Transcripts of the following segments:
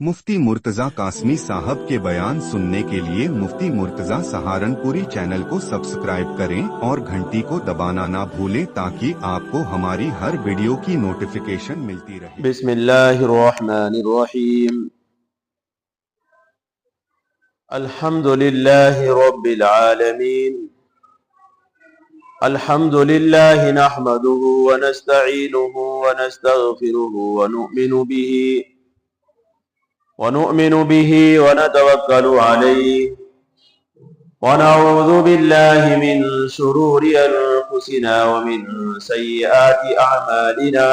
मुफ्ती मुर्तजा कासमी साहब के बयान सुनने के लिए मुफ्ती मुर्तजा सहारनपुरी चैनल को सब्सक्राइब करें और घंटी को दबाना ना भूलें ताकि आपको हमारी हर वीडियो की नोटिफिकेशन मिलती रहे। बिस्मिल्लाहिर्रहमानिर्रहीम। अल्हम्दुलिल्लाहि रब्बिल आलमीन। अल्हम्दुलिल्लाहि नहमदुहु व नस्तईनुहु व नस्तगफिरुहु व नु'मिनु बिही व नतवक्कलु अलैहि व नऊज़ु बिल्लाहि मिन शुरूरि अनफुसिना व मिन सय्यिआति अअमालिना।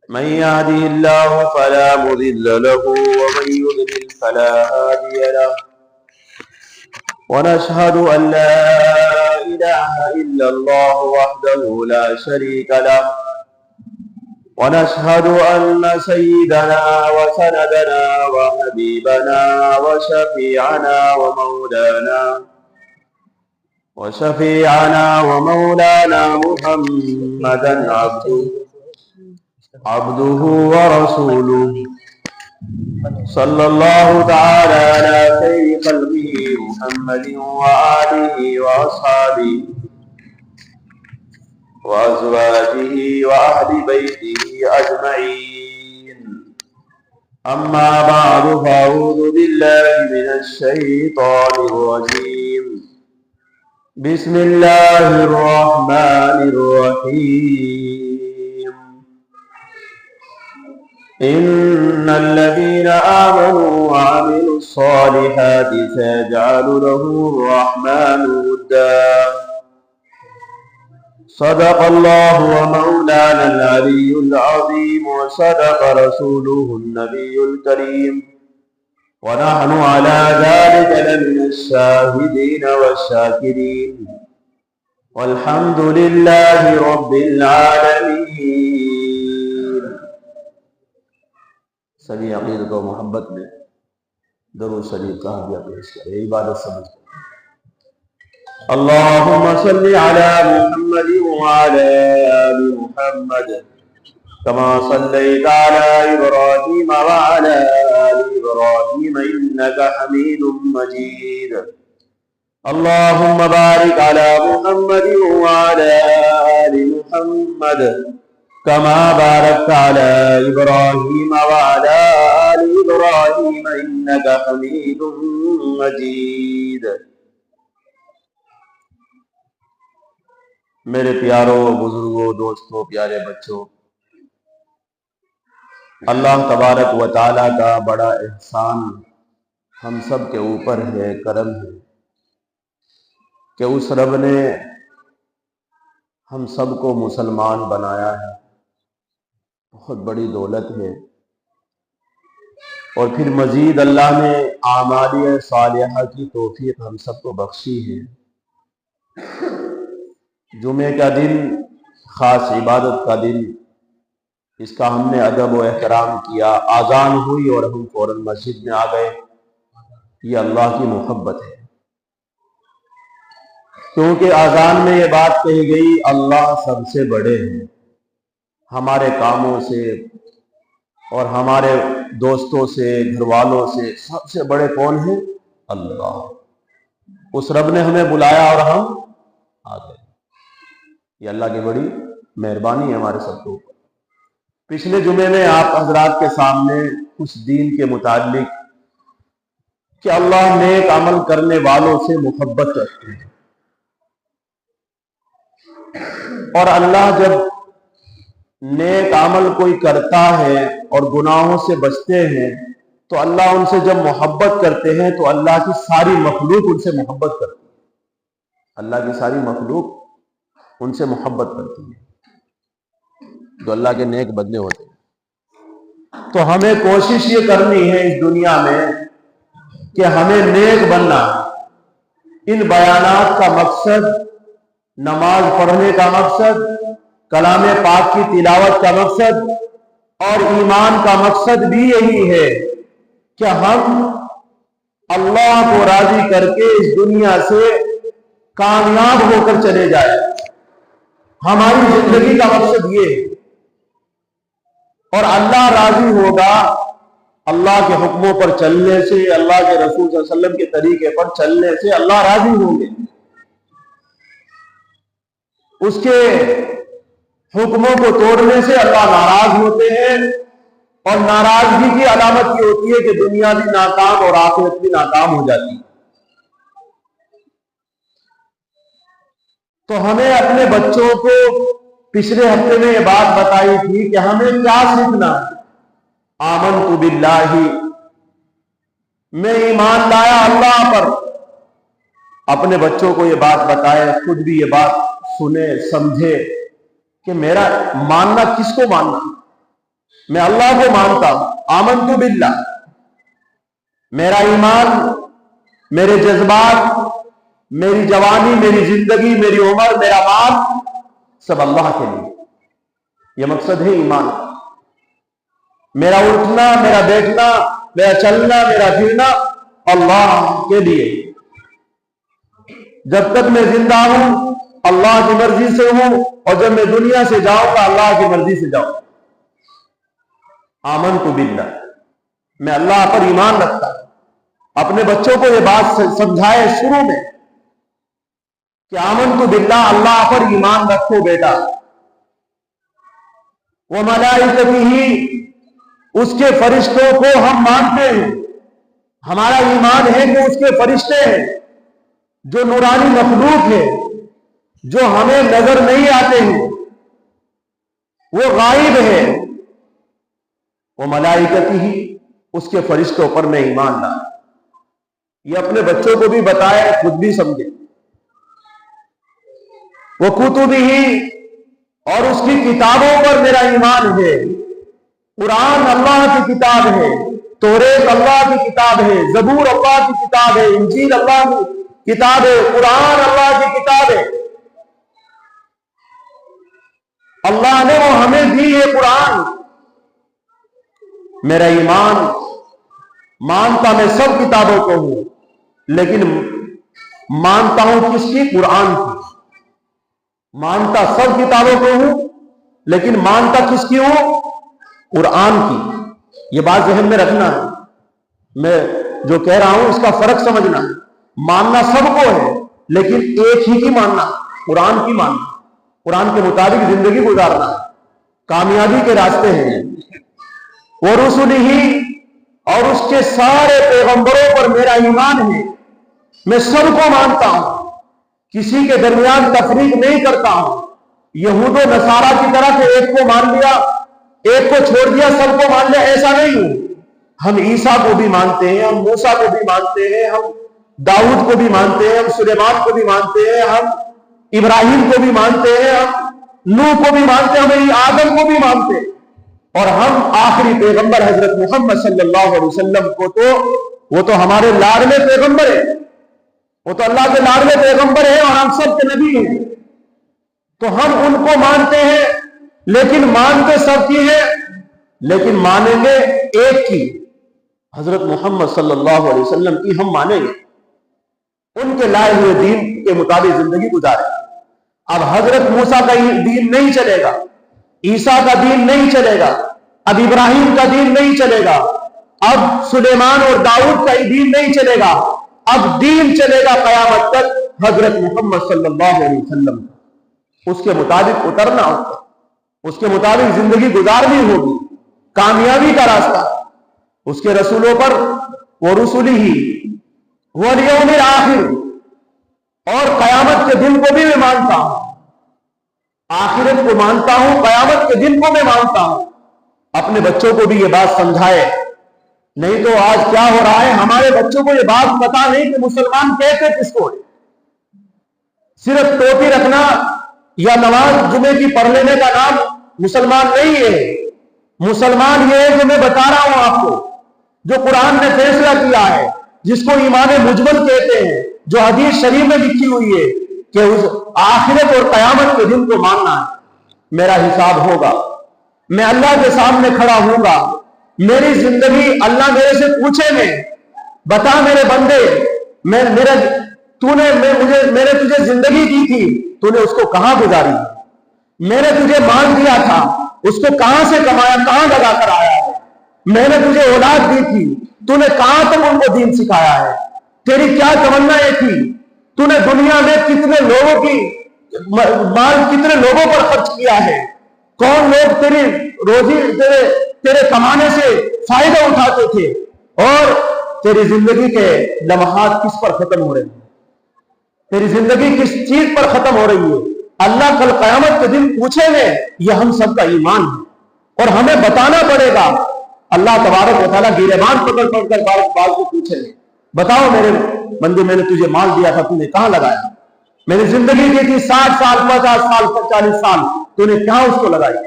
मन यहदिहिल्लाहु फला मुदिल्ल लहु व मन युद्लिल फला हादिय लहु। व नशहदु अन ला इलाहा इल्लल्लाहु वहदहु ला शरीका लहु व नशहदु अन्न सय्यिदना व सनदना व हबीबना व शफीअना व मौलाना मुहम्मदन अब्दुहु व रसूलुहु सल्लल्लाहु तआला अला खैरि खल्क़िही मुहम्मदिन व आलिही व अस्हाबिही व अज़वाजिही व अहलि बैतिही अजमईन। अम्मा बअदु फ़अऊज़ु बिल्लाहि मिनश शैतानिर रजीम। बिस्मिल्लाहिर रहमानिर रहीम। इन्नल्लज़ीना आमनू व अमिलुस सालिहाति सयजअलु लहुमुर रहमानु वुद्दा। सदक़ल्लाहु व मौलानल अलियुल अज़ीम व सदक़ रसूलुहुन नबियुल करीम व नहनु अला ज़ालिका लमिनश शाहिदीन वश्शाकिरीन वल्हम्दुलिल्लाहि रब्बिल आलमीन। सभी अक़ीदत व मोहब्बत में दरूद शरीफ का हदिया पेश करें, इबादत समझ कर। अल्लाहुम्मा सल्लि अला मुहम्मद व अला आलि मुहम्मद कमा सल्लैता अला इब्राहीम व अला आलि इब्राहीम इन्नका हमीदुम मजीद। अल्लाहुम्मा बारिक अला मुहम्मद व अला आलि मुहम्मद कमा बारकता अला इब्राहीम व अला आलि इब्राहीम इन्नका हमीदुम मजीद। मेरे प्यारों, बुजुर्गों, दोस्तों, प्यारे बच्चों, अल्लाह तबारक व तआला का बड़ा एहसान हम सब के ऊपर है, करम है कि उस रब ने हम सब को मुसलमान बनाया है। बहुत बड़ी दौलत है। और फिर मजीद अल्लाह ने आमालिय सालिहा की तौफीक हम सबको बख्शी है। जुमे का दिन ख़ास इबादत का दिन, इसका हमने अदब व एहतराम किया। आज़ान हुई और हम फ़ौरन मस्जिद में आ गए। ये अल्लाह की मोहब्बत है, क्योंकि आज़ान में ये बात कही गई, अल्लाह सबसे बड़े हैं। हमारे कामों से और हमारे दोस्तों से, घर वालों से सबसे बड़े कौन हैं? अल्लाह। उस रब ने हमें बुलाया और हम आ गए। ये अल्लाह की बड़ी मेहरबानी है हमारे सबके ऊपर। पिछले जुमे में आप हजरात के सामने कुछ दीन के मुतालिक कि अल्लाह नेक अमल करने वालों से मोहब्बत रखते हैं, और अल्लाह जब नेक अमल कोई करता है और गुनाहों से बचते हैं तो अल्लाह उनसे जब मोहब्बत करते हैं तो अल्लाह की सारी मखलूक उनसे मोहब्बत करती है। अल्लाह की सारी मखलूक उनसे मोहब्बत करती है जो अल्लाह के नेक बंदे होते हैं। तो हमें कोशिश ये करनी है इस दुनिया में कि हमें नेक बनना। इन बयानात का मकसद, नमाज पढ़ने का मकसद, कलाम पाक की तिलावत का मकसद और ईमान का मकसद भी यही है कि हम अल्लाह को राजी करके इस दुनिया से कामयाब होकर चले जाए। हमारी जिंदगी का मकसद ये है। और अल्लाह राजी होगा اللہ کے حکموں پر چلنے سے، اللہ کے رسول صلی اللہ علیہ وسلم کے طریقے پر چلنے سے اللہ راضی ہوں گے، اس کے حکموں کو توڑنے سے اللہ ناراض ہوتے ہیں، اور ناراضگی کی علامت یہ ہوتی ہے کہ دنیا بھی ناکام اور آخرت بھی ناکام ہو جاتی ہے۔ تو ہمیں اپنے بچوں کو پچھلے ہفتے میں یہ بات بتائی تھی کہ ہمیں کیا سیکھنا ہے۔ آمنت باللہ، میں ایمان لایا اللہ پر۔ اپنے بچوں کو یہ بات بتائے، خود بھی یہ بات سنے سمجھے کہ میرا ماننا کس کو ماننا، میں اللہ کو مانتا ہوں۔ آمنت باللہ، میرا ایمان، میرے جذبات، میری جوانی، میری زندگی، میری عمر، میرا مال، سب اللہ کے لیے۔ یہ مقصد ہے ایمان۔ میرا اٹھنا، میرا بیٹھنا، میرا چلنا، میرا پھرنا اللہ کے لیے۔ جب تک میں زندہ ہوں اللہ کی مرضی سے ہوں، اور جب میں دنیا سے جاؤں گا اللہ کی مرضی سے جاؤں۔ آمنت باللہ، میں اللہ پر ایمان رکھتا ہوں۔ اپنے بچوں کو یہ بات سمجھائے شروع میں کہ آمنت باللہ، اللہ پر ایمان رکھو بیٹا۔ وملائکتہ، اس کے فرشتوں کو ہم مانتے ہیں، ہمارا ایمان ہے کہ اس کے فرشتے ہیں جو نورانی مخلوق ہے، جو ہمیں نظر نہیں آتے ہیں، وہ غائب ہے۔ وہ ملائکتہ، اس کے فرشتوں پر میں ایمان لایا۔ یہ اپنے بچوں کو بھی بتائے، خود بھی سمجھے۔ وہ کتبہ، اور اس کی کتابوں پر میرا ایمان ہے۔ قرآن اللہ کی کتاب ہے، توریت اللہ کی کتاب ہے، زبور اللہ کی کتاب ہے، انجیل اللہ کی کتاب ہے، قرآن اللہ کی کتاب ہے۔ اللہ نے وہ ہمیں دی ہے قرآن۔ میرا ایمان، مانتا میں سب کتابوں کو ہوں، لیکن مانتا ہوں کس کی؟ قرآن کی۔ مانتا سب کتابوں کو ہوں، لیکن مانتا کس کی ہوں؟ قرآن کی۔ یہ بات ذہن میں رکھنا ہے، میں جو کہہ رہا ہوں اس کا فرق سمجھنا ہے۔ ماننا سب کو ہے، لیکن ایک ہی کی ماننا، قرآن کی ماننا، قرآن کے مطابق زندگی گزارنا ہے، کامیابی کے راستے ہیں۔ وَرُسُلِهِ، اور اس کے سارے پیغمبروں پر میرا ایمان ہے، میں سب کو مانتا ہوں، کسی کے درمیان تفریق نہیں کرتا ہوں۔ یہود و نصارہ کی طرح کہ ایک کو مان لیا، ایک کو چھوڑ دیا، سب کو مان لیا، ایسا نہیں ہوں۔ ہم عیسیٰ کو بھی مانتے ہیں، ہم موسیٰ کو بھی مانتے ہیں، ہم داؤد کو بھی مانتے ہیں، ہم سلیمان کو بھی مانتے ہیں، ہم ابراہیم کو بھی مانتے ہیں، ہم نوح کو بھی مانتے ہیں، ہم آدم کو بھی مانتے ہیں، اور ہم آخری پیغمبر حضرت محمد صلی اللہ علیہ وسلم کو تو وہ تو ہمارے لاڈلے پیغمبر ہیں، وہ تو اللہ کے لاڈلے پیغمبر ہیں، اور ہم سب کے نبی ہیں، تو ہم ان کو مانتے ہیں، لیکن مانتے سب کی ہیں، لیکن مانیں گے ایک کی، حضرت محمد صلی اللہ علیہ وسلم کی ہم مانیں گے، ان کے لائے ہوئے دین کے مطابق زندگی گزاریں۔ اب حضرت موسیٰ کا دین نہیں چلے گا، عیسیٰ کا دین نہیں چلے گا، اب ابراہیم کا دین نہیں چلے گا، اب سلیمان اور داؤد کا دین نہیں چلے گا، اب دین چلے گا قیامت تک حضرت محمد صلی اللہ علیہ وسلم، اس کے مطابق اترنا ہوگا، اس کے مطابق زندگی گزارنی ہوگی، کامیابی کا راستہ اس کے رسولوں پر۔ وَرُسُلِهِ وَالْيَوْمِ الْآخِرِ، اور قیامت کے دن کو بھی میں مانتا ہوں، آخرت کو مانتا ہوں، قیامت کے دن کو میں مانتا ہوں۔ اپنے بچوں کو بھی یہ بات سمجھائے، نہیں تو آج کیا ہو رہا ہے، ہمارے بچوں کو یہ بات پتا نہیں کہ مسلمان کہتے کس کو ہے۔ صرف ٹوپی رکھنا یا نماز جمعے کی پڑھ لینے کا نام مسلمان نہیں ہے۔ مسلمان یہ ہے جو میں بتا رہا ہوں آپ کو، جو قرآن نے فیصلہ کیا ہے، جس کو ایمان مجمل کہتے ہیں، جو حدیث شریف میں لکھی ہوئی ہے کہ اس آخرت اور قیامت کے دن کو ماننا ہے۔ میرا حساب ہوگا، میں اللہ کے سامنے کھڑا ہوں گا، میری زندگی اللہ میرے سے پوچھے گے، بتا میرے بندے، میں نے تجھے زندگی دی تھی، تو نے اس کو کہاں گزاری؟ میں نے تجھے مان دیا تھا، اس کو کہاں سے کمایا، کہاں لگا کر آیا ہے؟ میں نے تجھے اولاد دی تھی، تو نے کہاں تک ان کو دین سکھایا ہے؟ تیری کیا تمنا یہ تھی؟ تو نے دنیا میں کتنے لوگوں کی مال کتنے لوگوں پر خرچ کیا ہے؟ کون لوگ تیری روزی تیرے کمانے سے فائدہ اٹھاتے تھے؟ اور تیری زندگی کے لمحات کس پر ختم ہو رہے ہیں؟ تیری زندگی کس چیز پر ختم ہو رہی ہے؟ اللہ کل قیامت کے دن پوچھیں گے، یہ ہم سب کا ایمان ہے اور ہمیں بتانا پڑے گا۔ اللہ تبارک و تعالیٰ گریبان پکڑ کر بال کو پوچھیں گے، بتاؤ میرے بندے، میں نے تجھے مال دیا تھا، تو نے کہاں لگایا؟ میری زندگی دی تھی 60 سال 50 سال 40 سال، تو نے کہاں اس کو لگائی؟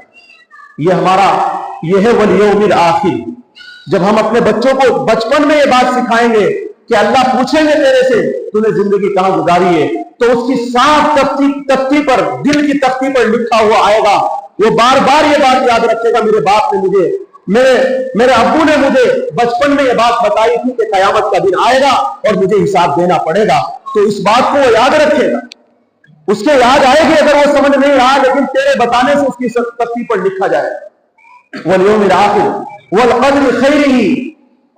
یہ ہے والیوم الآخر۔ جب ہم اپنے بچوں کو بچپن میں یہ بات سکھائیں گے کہ اللہ پوچھیں گے تیرے سے تو نے زندگی کہاں گزاری ہے، تو اس کی صاف تختی پر، دل کی تختی پر لکھا ہوا آئے گا۔ وہ بار بار یہ بات یاد رکھے گا، میرے باپ نے مجھے، میرے ابو نے مجھے بچپن میں یہ بات بتائی تھی کہ قیامت کا دن آئے گا اور مجھے حساب دینا پڑے گا۔ تو اس بات کو وہ یاد رکھے گا، اس کے یاد آئے گی، اگر وہ سمجھ نہیں رہا لیکن تیرے بتانے سے اس کی تختی پر لکھا جائے گا۔ والیوم الآخر والقدر خیرہ،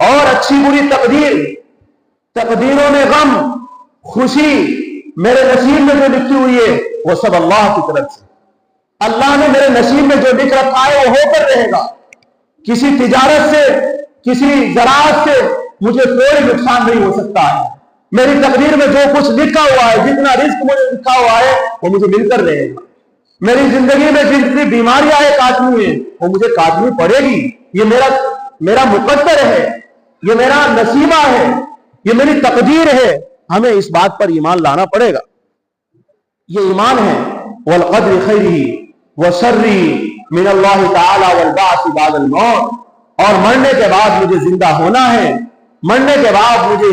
اور اچھی بری تقدیروں میں غم خوشی میرے نصیب میں جو لکھی ہوئی ہے وہ سب اللہ کی طرف سے۔ اللہ نے میرے نصیب میں جو لکھ رکھا ہے وہ ہو کر رہے گا۔ کسی تجارت سے، کسی زراعت سے مجھے کوئی نقصان نہیں ہو سکتا ہے۔ میری تقدیر میں جو کچھ لکھا ہوا ہے، جتنا رزق مجھے لکھا ہوا ہے وہ مجھے مل کر رہے گا۔ میری زندگی میں جتنی بیماریاں کاٹنی ہیں وہ مجھے کاٹنی پڑے گی۔ یہ میرا مقدر ہے، یہ میرا نصیبہ ہے، یہ میری تقدیر ہے۔ ہمیں اس بات پر ایمان لانا پڑے گا۔ یہ ایمان ہے والقدر خیرہ وشرہ من اللہ تعالی والبعث بعد الموت، اور مرنے کے بعد مجھے زندہ ہونا ہے، مرنے کے بعد مجھے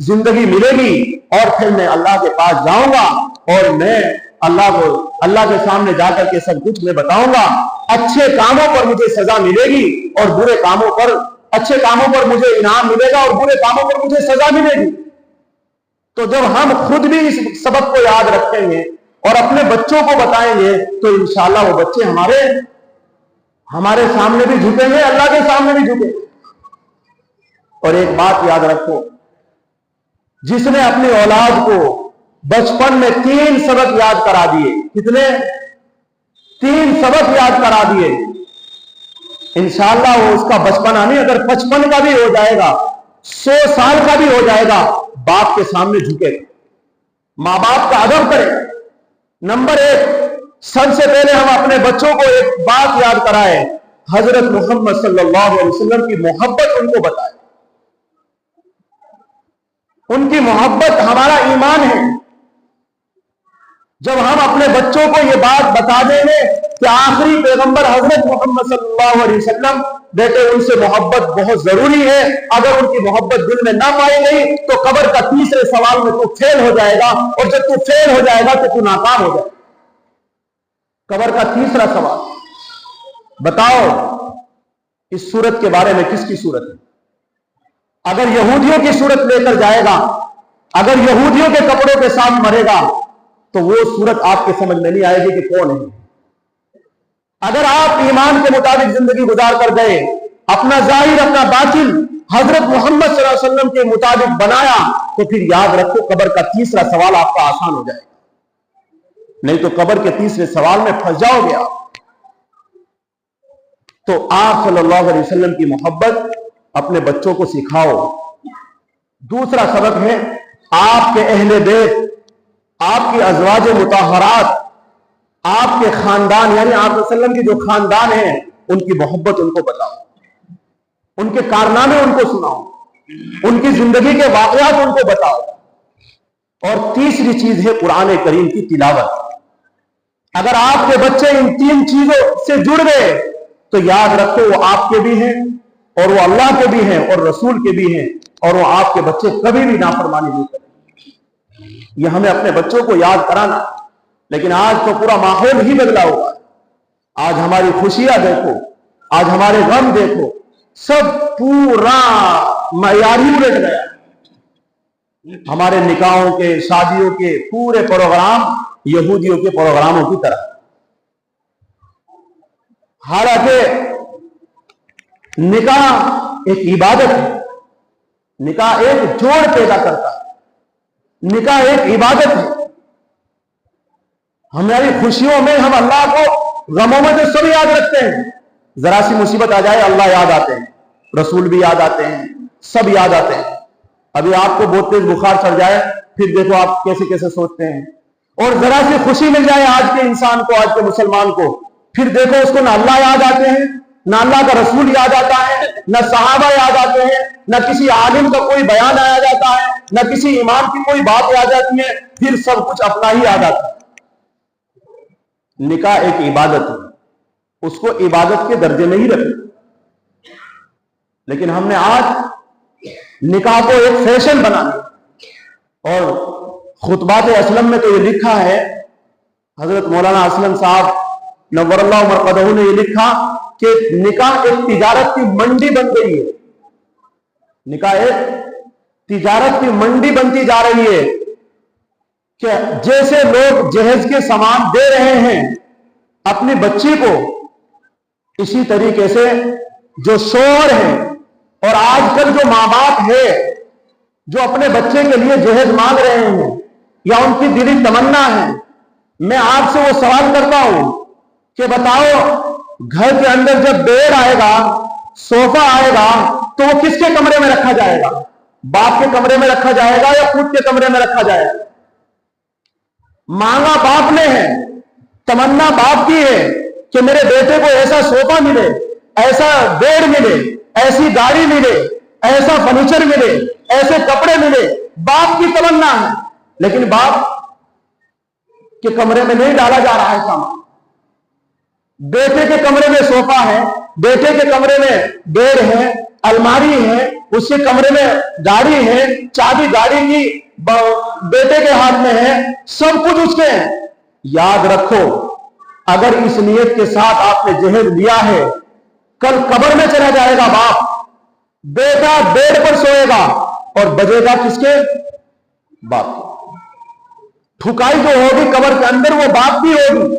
زندگی ملے گی اور پھر میں اللہ کے پاس جاؤں گا اور میں اللہ کے سامنے جا کر کے سب کچھ میں بتاؤں گا۔ اچھے کاموں پر مجھے سزا ملے گی اور برے کاموں پر، اچھے کاموں پر مجھے انعام ملے گا اور برے کاموں پر مجھے سزا ملے گی۔ تو جب ہم خود بھی اس سبق کو یاد رکھیں گے اور اپنے بچوں کو بتائیں گے تو انشاءاللہ وہ بچے ہمارے سامنے بھی جھکیں گے، اللہ کے سامنے بھی جھکیں گے۔ اور ایک بات یاد رکھو، جس نے اپنی اولاد کو بچپن میں 3 سبق یاد کرا دیے، کتنے؟ 3 سبق یاد کرا دیے، انشاءاللہ وہ اس کا بچپنا نہیں، اگر 55 کا بھی ہو جائے گا، 100 سال کا بھی ہو جائے گا، باپ کے سامنے جھکے گا، ماں باپ کا ادب کرے گا۔ نمبر 1، سب سے پہلے ہم اپنے بچوں کو ایک بات یاد کرائیں، حضرت محمد صلی اللہ علیہ وسلم کی محبت ان کو بتائیں۔ ان کی محبت ہمارا ایمان ہے۔ جب ہم اپنے بچوں کو یہ بات بتا دیں گے کہ آخری پیغمبر حضرت محمد صلی اللہ علیہ وسلم، بیٹے ان سے محبت بہت ضروری ہے، اگر ان کی محبت دل میں نہ پائی گئی تو قبر کا تیسرے سوال میں تو فیل ہو جائے گا، اور جب تو فیل ہو جائے گا تو ناکام ہو جائے گا۔ قبر کا تیسرا سوال، بتاؤ اس صورت کے بارے میں کس کی صورت ہے؟ اگر یہودیوں کی صورت لے کر جائے گا، اگر یہودیوں کے کپڑوں کے ساتھ مرے گا تو وہ صورت آپ کے سمجھ میں نہیں آئے گی کہ کون ہے۔ اگر آپ ایمان کے مطابق زندگی گزار کر گئے، اپنا ظاہر اپنا باطن حضرت محمد صلی اللہ علیہ وسلم کے مطابق بنایا، تو پھر یاد رکھو قبر کا تیسرا سوال آپ کا آسان ہو جائے گا، نہیں تو قبر کے تیسرے سوال میں پھنس جاؤ گے آپ۔ تو آپ صلی اللہ علیہ وسلم کی محبت اپنے بچوں کو سکھاؤ۔ دوسرا سبق ہے آپ کے اہل بیت، آپ کی ازواج مطہرات، آپ کے خاندان، یعنی آپ صلی اللہ علیہ وسلم کی جو خاندان ہیں ان کی محبت ان کو بتاؤ، ان کے کارنامے ان کو سناؤ، ان کی زندگی کے واقعات ان کو بتاؤ۔ اور تیسری چیز ہے قرآن کریم کی تلاوت۔ اگر آپ کے بچے ان 3 چیزوں سے جڑ گئے تو یاد رکھو وہ آپ کے بھی ہیں اور وہ اللہ کے بھی ہیں اور رسول کے بھی ہیں، اور وہ آپ کے بچے کبھی بھی نافرمانی نہیں کریں۔ یہ ہمیں اپنے بچوں کو یاد کرانا، لیکن آج تو پورا ماحول ہی بدلا ہوا ہے۔ آج ہماری خوشیاں دیکھو، آج ہمارے غم دیکھو، سب پورا معیاری الٹ گیا۔ ہمارے نکاحوں کے، شادیوں کے پورے پروگرام یہودیوں کے پروگراموں کی طرح۔ حالانکہ निकाह एक इबादत है, निकाह एक जोड़ पैदा करता है, निकाह एक इबादत है। हमारी खुशियों में हम अल्लाह को, गमों में तो सब याद रखते हैं, जरा सी मुसीबत आ जाए अल्लाह याद आते हैं, रसूल भी याद आते हैं, सब याद आते हैं। अभी आपको बहुत तेज बुखार चढ़ जाए, फिर देखो आप कैसे कैसे सोचते हैं। और जरा सी खुशी मिल जाए आज के इंसान को, आज के मुसलमान को, फिर देखो उसको ना अल्लाह याद आते हैं, ना अल्लाह का रसूल याद आता है, ना सहाबा याद आते हैं, ना किसी आलिम का कोई बयान आया जाता है, ना किसी इमाम की कोई बात याद आती है, फिर सब कुछ अपना ही याद आता है। निकाह एक इबादत है, उसको इबादत के दर्जे में ही रखें। लेकिन हमने आज निकाह को एक फैशन बना दिया। और खुतबात असलम में तो ये लिखा है, हजरत मौलाना असलम साहब नव्वरल्लाहु मरक़दहू ने ये लिखा कि निकाह एक तिजारत की मंडी बन गई है। निकाह एक तिजारत की मंडी बनती जा रही है कि जैसे लोग जहेज के सामान दे रहे हैं अपनी बच्ची को, इसी तरीके से जो शोहर है और आजकल जो माँ बाप है जो अपने बच्चे के लिए जहेज मांग रहे हैं या उनकी दिली तमन्ना है, मैं आपसे वो सवाल करता हूं कि बताओ घर के अंदर जब बेड आएगा, सोफा आएगा, तो वो किसके कमरे में रखा जाएगा? बाप के कमरे में रखा जाएगा या खुद के कमरे में रखा जाएगा? मांगा बाप ने है, तमन्ना बाप की है कि मेरे बेटे को ऐसा सोफा मिले, ऐसा बेड मिले, ऐसी गाड़ी मिले, ऐसा फर्नीचर मिले, ऐसे कपड़े मिले, बाप की तमन्ना है। लेकिन बाप के कमरे में नहीं डाला जा रहा है सामान। बेटे के कमरे में सोफा है, बेटे के कमरे में बेड है, अलमारी है, उसके कमरे में गाड़ी है, चाबी गाड़ी की बेटे के हाथ में है, सब कुछ उसके है। याद रखो, अगर इस नियत के साथ आपने जहेज लिया है, कल कब्र में चला जाएगा बाप, बेटा बेड पर सोएगा और बजेगा किसके? बाप की। ठुकाई जो होगी कब्र के अंदर वो बाप की होगी,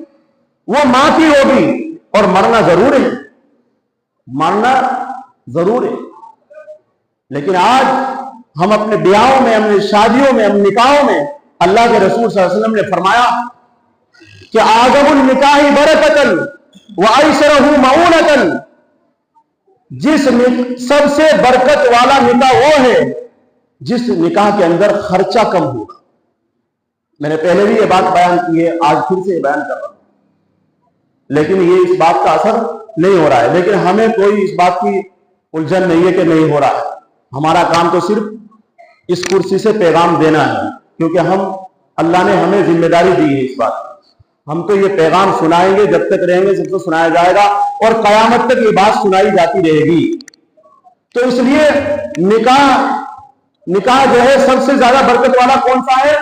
वो मां की होगी, और मरना जरूर है, मरना जरूर है। लेकिन आज हम अपने ब्याहों में, अपनी शादियों में, अपने निकाहों में, अल्लाह के रसूल सल्लल्लाहु अलैहि वसल्लम ने फरमाया कि आगमुल निकाही बरकतन व ऐसरहु मऊनतन, जिस सबसे बरकत वाला निकाह वो है जिस निकाह के अंदर खर्चा कम होगा। मैंने पहले भी ये बात बयान की है, आज फिर से बयान कर रहा हूं, लेकिन ये इस बात का असर नहीं हो रहा है। लेकिन हमें कोई इस बात की उलझन नहीं है कि नहीं हो रहा है। हमारा काम तो सिर्फ इस कुर्सी से पैगाम देना है, क्योंकि अल्लाह ने हमें जिम्मेदारी दी है इस बात की। हम तो ये पैगाम सुनाएंगे, जब तक रहेंगे सबको सुनाया जाएगा और कयामत तक ये बात सुनाई जाती रहेगी। तो इसलिए निकाह जो है सबसे ज्यादा बरकत वाला कौन सा है?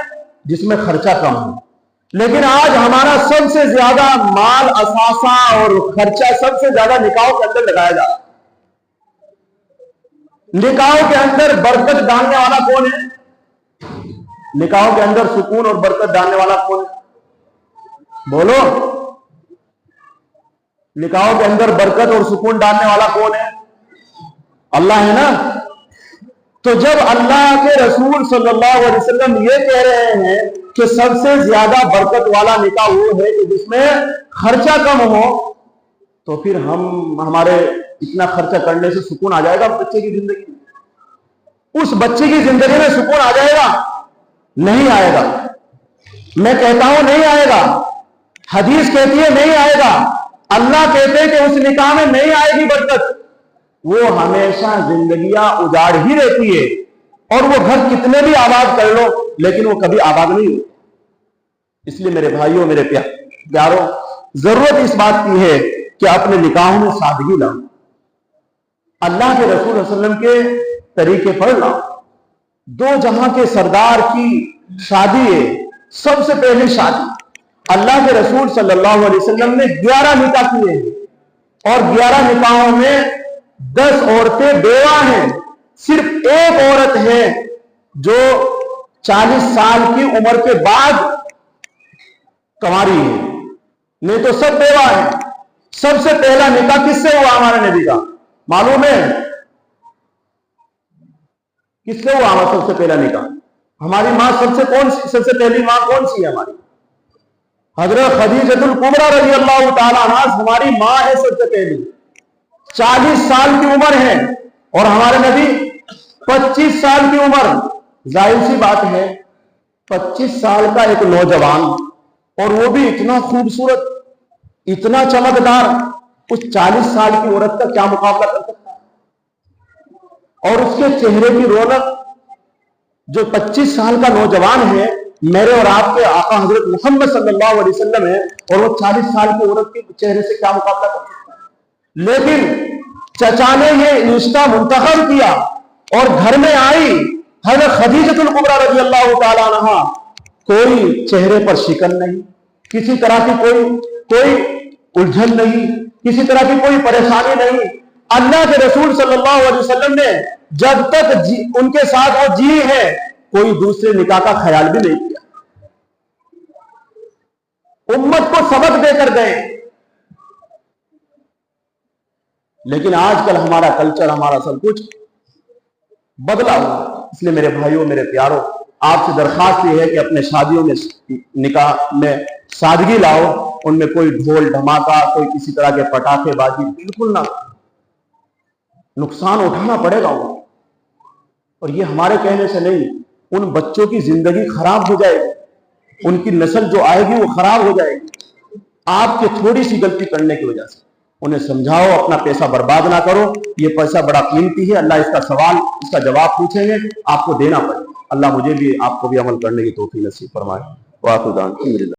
जिसमें खर्चा कम हो। लेकिन आज हमारा सबसे ज्यादा माल, असासा और खर्चा सबसे ज्यादा निकाहों के अंदर लगाया जा रहा है। निकाहों के अंदर बरकत डालने वाला कौन है? निकाहों के अंदर सुकून और बरकत डालने वाला कौन है? बोलो। निकाहों के अंदर बरकत और सुकून डालने वाला कौन है? अल्लाह है ना। तो जब अल्लाह के रसूल सल्लल्लाहु अलैहि वसल्लम ये कह रहे हैं कि सबसे ज्यादा बरकत वाला निकाह वो है कि जिसमें खर्चा कम हो, तो फिर हमारे इतना खर्चा करने से सुकून आ जाएगा बच्चे की जिंदगी में? उस बच्चे की जिंदगी में सुकून आ जाएगा? नहीं आएगा। मैं कहता हूं नहीं आएगा, हदीस कहती है नहीं आएगा, अल्लाह कहते हैं कि उस निकाह में नहीं आएगी बरकत। वो हमेशा जिंदगियां उजाड़ ही रहती है, और वो घर कितने भी आबाद कर लो लेकिन वो कभी आबाद नहीं हो। इसलिए मेरे भाइयों, मेरे प्यारों, जरूरत इस बात की है कि अपने निकाहों में सादगी लाओ, अल्लाह के रसूल सल्लल्लाहु अलैहि वसल्लम के तरीके पर लाओ। दो जहां के सरदार की शादी है, सबसे पहली शादी अल्लाह के रसूल सल्लल्लाहु अलैहि वसल्लम ने 11 निकाह किए हैं, और 11 निकाहों में 10 औरतें बेवा हैं। सिर्फ एक औरत है जो 40 साल की उम्र के बाद कंवारी है, नहीं तो सब बेवा है। सबसे पहला निकाह किससे हुआ हमारे नबी का? मालूम है किससे हुआ हमारा सबसे पहला निकाह? हमारी माँ सबसे पहली माँ कौन सी है? हमारी हजरत खदीजतुल कुबरा रज़ी अल्लाह ताला अन्हा हमारी माँ है सबसे पहली। 40 साल की उम्र है और हमारे नबी 25 साल की उम्र। जाहिर सी बात है 25 साल का एक नौजवान, और वो भी इतना खूबसूरत, इतना चमकदार, उस 40 साल की औरत का क्या मुकाबला कर सकता है? और उसके चेहरे की रौनक, जो 25 साल का नौजवान है, मेरे और आपके आका हजरत मोहम्मद सल्लल्लाहु अलैहि वसल्लम है, और वो 40 साल की औरत के चेहरे से क्या मुकाबला कर सकता है? लेकिन चचा ने ये रिश्ता मुंतखब किया और घर में आई हजरत खदीजतुल कुबरा रज़ी अल्लाह ताला अन्हा। कोई चेहरे पर शिकन नहीं, किसी तरह की कोई उलझन नहीं, किसी तरह की कोई परेशानी नहीं। अल्लाह के रसूल सल्लल्लाहु अलैहि वसल्लम ने जब तक उनके साथ वो जी है, कोई दूसरे निकाह का ख्याल भी नहीं किया। उम्मत को सबक देकर गए। लेकिन आजकल हमारा कल्चर, हमारा सब कुछ बदला हुआ। इसलिए मेरे भाइयों, मेरे प्यारों, आपसे दरखास्त ये है कि अपने शादियों में, निकाह में सादगी लाओ। उनमें कोई ढोल धमाका, कोई किसी तरह के पटाखे बाजी बिल्कुल ना। नुकसान उठाना पड़ेगा उनको, और ये हमारे कहने से नहीं। उन बच्चों की जिंदगी खराब हो जाएगी, उनकी नस्ल जो आएगी वो खराब हो जाएगी, आपके थोड़ी सी गलती करने की वजह से। उन्हें समझाओ, अपना पैसा बर्बाद ना करो। ये पैसा बड़ा कीमती है। अल्लाह इसका जवाब पूछेंगे, आपको देना पड़ेगा। अल्लाह मुझे भी आपको भी अमल करने की तौफीक नसीब फरमाए। वाक़िदान।